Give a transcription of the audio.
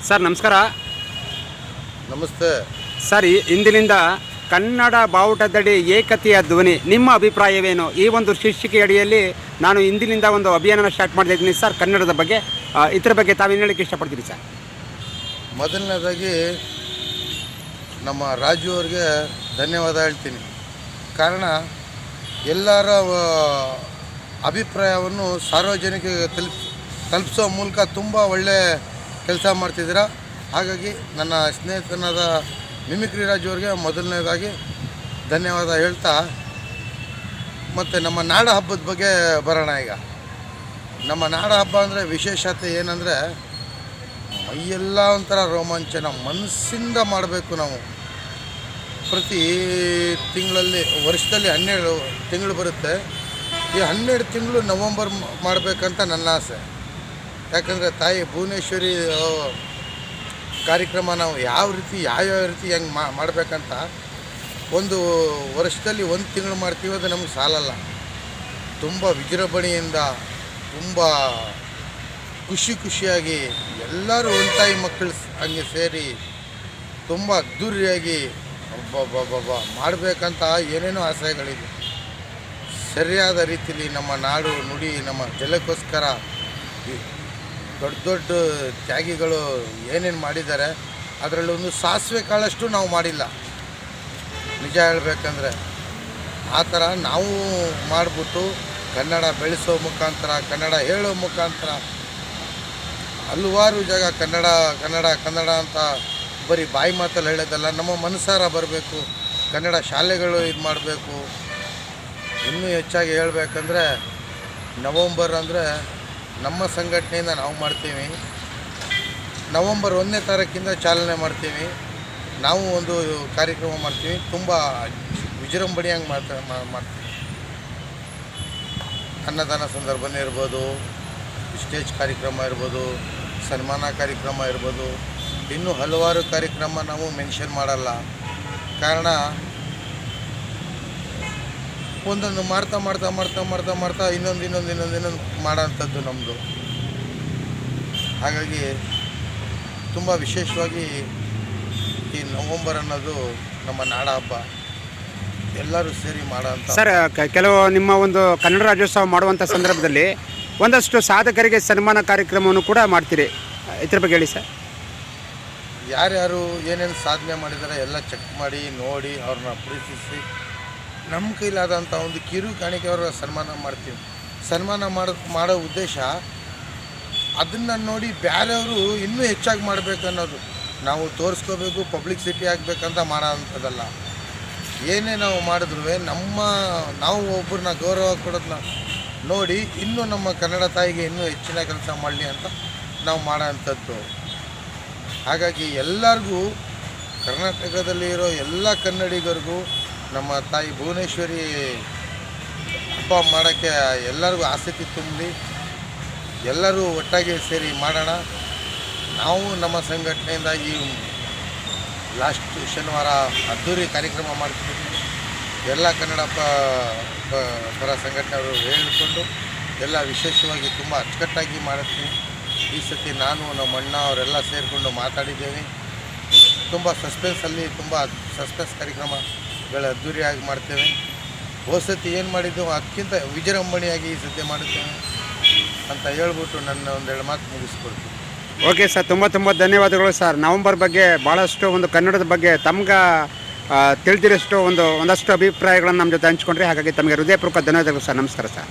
Sir ನಮಸ್ಕಾರ. ನಮಸ್ತೆ sir, ಇಂದಿನಿಂದ ಕನ್ನಡ ಬಾವುಟದಡಿ ಏಕತೆಯ ಧ್ವನಿ, ನಿಮ್ಮ ಅಭಿಪ್ರಾಯವೇನು? ಈ ಒಂದು ಶೀರ್ಷಿಕೆ ಅಡಿಯಲ್ಲಿ ನಾನು ಇಂದಿನಿಂದ ಒಂದು ಅಭಿಯಾನ ಸ್ಟಾರ್ಟ್ ಮಾಡ್ತಾಯಿದ್ದೀನಿ ಸರ್, ಕನ್ನಡದ ಬಗ್ಗೆ. ಇದರ ಬಗ್ಗೆ ತಾವೇನು ಹೇಳಕ್ಕೆ ಇಷ್ಟಪಡ್ತೀರಿ ಸರ್? ಮೊದಲನೇದಾಗಿ ನಮ್ಮ ರಾಜು ಅವ್ರಿಗೆ ಧನ್ಯವಾದ ಹೇಳ್ತೀನಿ. ಕಾರಣ ಎಲ್ಲರ ಅಭಿಪ್ರಾಯವನ್ನು ಸಾರ್ವಜನಿಕರಿಗೆ ತಲುಪಿಸೋ ಮೂಲಕ ತುಂಬ ಒಳ್ಳೆಯ ಕೆಲಸ ಮಾಡ್ತಿದ್ದೀರ. ಹಾಗಾಗಿ ನನ್ನ ಸ್ನೇಹಿತನಾದ ಮಿಮಿಕ್ರಿ ರಾಜು ಅವ್ರಿಗೆ ಮೊದಲನೇದಾಗಿ ಧನ್ಯವಾದ ಹೇಳ್ತಾ, ಮತ್ತು ನಮ್ಮ ನಾಡ ಹಬ್ಬದ ಬಗ್ಗೆ ಬರೋಣ. ಈಗ ನಮ್ಮ ನಾಡ ಹಬ್ಬ ಅಂದರೆ ವಿಶೇಷತೆ ಏನಂದರೆ, ಮೈಯೆಲ್ಲ ಒಂಥರ ರೋಮಾಂಚನ, ಮನಸ್ಸಿಂದ ಮಾಡಬೇಕು. ನಾವು ಪ್ರತಿ ತಿಂಗಳಲ್ಲಿ, ವರ್ಷದಲ್ಲಿ 12 ತಿಂಗಳು ಬರುತ್ತೆ. ಈ 12 ತಿಂಗಳು ನವಂಬರ್ ಮಾಡಬೇಕಂತ ನನ್ನ ಆಸೆ. ಯಾಕಂದರೆ ತಾಯಿ ಭುವನೇಶ್ವರಿ ಕಾರ್ಯಕ್ರಮ ನಾವು ಯಾವ್ಯಾವ ರೀತಿ ಹೆಂಗೆ ಮಾಡಬೇಕಂತ ಒಂದು ವರ್ಷದಲ್ಲಿ 1 ತಿಂಗಳು ಮಾಡ್ತೀವಿ. ಅದು ನಮ್ಗೆ ಸಾಲಲ್ಲ. ತುಂಬ ವಿಜೃಂಭಣೆಯಿಂದ, ತುಂಬ ಖುಷಿಯಾಗಿ ಎಲ್ಲರೂ ಒಂದು ತಾಯಿ ಮಕ್ಕಳು ಹಂಗೆ ಸೇರಿ ತುಂಬ ಅದ್ದೂರಿಯಾಗಿ ಮಾಡಬೇಕಂತ ಏನೇನೋ ಆಸೆಗಳಿದೆ. ಸರಿಯಾದ ರೀತಿಯಲ್ಲಿ ನಮ್ಮ ನಾಡು ನುಡಿ, ನಮ್ಮ ಜಲಕ್ಕೋಸ್ಕರ ದೊಡ್ಡ ತ್ಯಾಗಿಗಳು ಏನೇನು ಮಾಡಿದ್ದಾರೆ, ಅದರಲ್ಲಿ ಒಂದು ಸಾಸಿವೆ ಕಾಳಷ್ಟು ನಾವು ಮಾಡಿಲ್ಲ, ನಿಜ ಹೇಳಬೇಕಂದ್ರೆ. ಆ ಥರ ನಾವು ಮಾಡಿಬಿಟ್ಟು ಕನ್ನಡ ಬೆಳೆಸೋ ಮುಖಾಂತರ, ಕನ್ನಡ ಹೇಳೋ ಮುಖಾಂತರ ಹಲವಾರು ಜಾಗ ಕನ್ನಡ ಅಂತ ಬರೀ ಬಾಯಿ ಮಾತಲ್ಲಿ ಹೇಳೋದಲ್ಲ, ನಮ್ಮ ಮನಸಾರ ಬರಬೇಕು. ಕನ್ನಡ ಶಾಲೆಗಳು ಇದು ಮಾಡಬೇಕು. ಇನ್ನೂ ಹೆಚ್ಚಾಗಿ ಹೇಳಬೇಕಂದ್ರೆ, ನವಂಬರ್ ಅಂದರೆ ನಮ್ಮ ಸಂಘಟನೆಯಿಂದ ನಾವು ಮಾಡ್ತೀವಿ. ನವಂಬರ್ 1ನೇ ತಾರೀಕಿಂದ ಚಾಲನೆ ಮಾಡ್ತೀವಿ. ನಾವು ಒಂದು ಕಾರ್ಯಕ್ರಮ ಮಾಡ್ತೀವಿ, ತುಂಬ ವಿಜೃಂಭಣೆಯಾಗಿ ಮಾಡ್ತೀವಿ. ಅನ್ನದಾನ ಸಂದರ್ಭನೇ ಇರ್ಬೋದು, ಸ್ಟೇಜ್ ಕಾರ್ಯಕ್ರಮ ಇರ್ಬೋದು, ಸನ್ಮಾನ ಕಾರ್ಯಕ್ರಮ ಇರ್ಬೋದು, ಇನ್ನೂ ಹಲವಾರು ಕಾರ್ಯಕ್ರಮ ನಾವು ಮೆನ್ಷನ್ ಮಾಡಲ್ಲ. ಕಾರಣ ಒಂದೊಂದು ಮಾಡ್ತಾ ಇನ್ನೊಂದು ಮಾಡೋಂಥದ್ದು ನಮ್ಮದು. ಹಾಗಾಗಿ ತುಂಬ ವಿಶೇಷವಾಗಿ ಈ ನವಂಬರ್ ಅನ್ನೋದು ನಮ್ಮ ನಾಡ ಹಬ್ಬ, ಎಲ್ಲರೂ ಸೇರಿ ಮಾಡೋಂಥ. ಸರ್, ಕೆಲವು ನಿಮ್ಮ ಒಂದು ಕನ್ನಡ ರಾಜ್ಯೋತ್ಸವ ಮಾಡುವಂಥ ಸಂದರ್ಭದಲ್ಲಿ ಒಂದಷ್ಟು ಸಾಧಕರಿಗೆ ಸನ್ಮಾನ ಕಾರ್ಯಕ್ರಮವನ್ನು ಕೂಡ ಮಾಡ್ತೀರಿ. ಇದ್ರ ಬಗ್ಗೆ ಹೇಳಿ ಸರ್. ಯಾರ್ಯಾರು ಏನೇನು ಸಾಧನೆ ಮಾಡಿದ್ದಾರೆ ಎಲ್ಲ ಚೆಕ್ ಮಾಡಿ ನೋಡಿ ಅವ್ರನ್ನ ಪ್ರೀತಿಸಿ ನಮ್ಮ ಕೈಲಾದಂಥ ಒಂದು ಕಿರು ಕಾಣಿಕೆ ಅವ್ರ ಸನ್ಮಾನ ಮಾಡ್ತೀವಿ. ಸನ್ಮಾನ ಮಾಡೋ ಉದ್ದೇಶ ಅದನ್ನು ನೋಡಿ ಬೇರೆಯವರು ಇನ್ನೂ ಹೆಚ್ಚಾಗಿ ಮಾಡಬೇಕನ್ನೋದು. ನಾವು ತೋರಿಸ್ಕೋಬೇಕು, ಪಬ್ಲಿಸಿಟಿ ಆಗಬೇಕಂತ ಮಾಡೋ ಅಂಥದ್ದಲ್ಲ. ಏನೇ ನಾವು ಮಾಡಿದ್ರೂ ನಾವು ಒಬ್ಬರನ್ನ ಗೌರವ ಕೊಡೋದನ್ನ ನೋಡಿ ಇನ್ನೂ ನಮ್ಮ ಕನ್ನಡ ತಾಯಿಗೆ ಇನ್ನೂ ಹೆಚ್ಚಿನ ಕೆಲಸ ಮಾಡಲಿ ಅಂತ ನಾವು ಮಾಡೋ ಅಂಥದ್ದು. ಹಾಗಾಗಿ ಎಲ್ಲರಿಗೂ, ಕರ್ನಾಟಕದಲ್ಲಿರೋ ಎಲ್ಲ ಕನ್ನಡಿಗರಿಗೂ ನಮ್ಮ ತಾಯಿ ಭುವನೇಶ್ವರಿ ಹಬ್ಬ ಮಾಡೋಕ್ಕೆ ಎಲ್ಲರಿಗೂ ಆಸಕ್ತಿ ತುಂಬಲಿ. ಎಲ್ಲರೂ ಒಟ್ಟಾಗಿ ಸೇರಿ ಮಾಡೋಣ. ನಾವು ನಮ್ಮ ಸಂಘಟನೆಯಿಂದ ಈ ಲಾಸ್ಟ್ ಶನಿವಾರ ಅದ್ದೂರಿ ಕಾರ್ಯಕ್ರಮ ಮಾಡ್ತೀವಿ. ಎಲ್ಲ ಕನ್ನಡ ಪರ ಸಂಘಟನೆಯವರು ಹೇಳಿಕೊಂಡು ಎಲ್ಲ ವಿಶೇಷವಾಗಿ ತುಂಬ ಅಚ್ಚುಕಟ್ಟಾಗಿ ಮಾಡುತ್ತೀವಿ. ಈ ಸತಿ ನಾನು, ನಮ್ಮ ಅಣ್ಣ ಅವರೆಲ್ಲ ಸೇರಿಕೊಂಡು ಮಾತಾಡಿದ್ದೇವೆ. ತುಂಬ ಸಸ್ಪೆನ್ಸ್ ಕಾರ್ಯಕ್ರಮಗಳು ಅದ್ದೂರಿಯಾಗಿ ಮಾಡ್ತೇವೆ. ಹೋದ ಸತಿ ಏನು ಮಾಡಿದ್ದೆವು ಅದಕ್ಕಿಂತ ವಿಜೃಂಭಣೆಯಾಗಿ ಈ ಸತಿ ಮಾಡುತ್ತೇವೆ ಅಂತ ಹೇಳ್ಬಿಟ್ಟು ನನ್ನ ಒಂದೆರಡು ಮಾತು ಮುಗಿಸ್ಕೊಡ್ತೀನಿ. ಓಕೆ ಸರ್, ತುಂಬ ಧನ್ಯವಾದಗಳು ಸರ್. ನವಂಬರ್ ಬಗ್ಗೆ ಭಾಳಷ್ಟು ಒಂದು ಕನ್ನಡದ ಬಗ್ಗೆ ತಮ್ಗೆ ತಿಳಿದಿರೋಷ್ಟು ಒಂದಷ್ಟು ಅಭಿಪ್ರಾಯಗಳನ್ನು ನಮ್ಮ ಜೊತೆ ಹಂಚ್ಕೊಂಡ್ರಿ. ಹಾಗಾಗಿ ತಮಗೆ ಹೃದಯಪೂರ್ವಕ ಧನ್ಯವಾದಗಳು ಸರ್. ನಮಸ್ಕಾರ ಸರ್.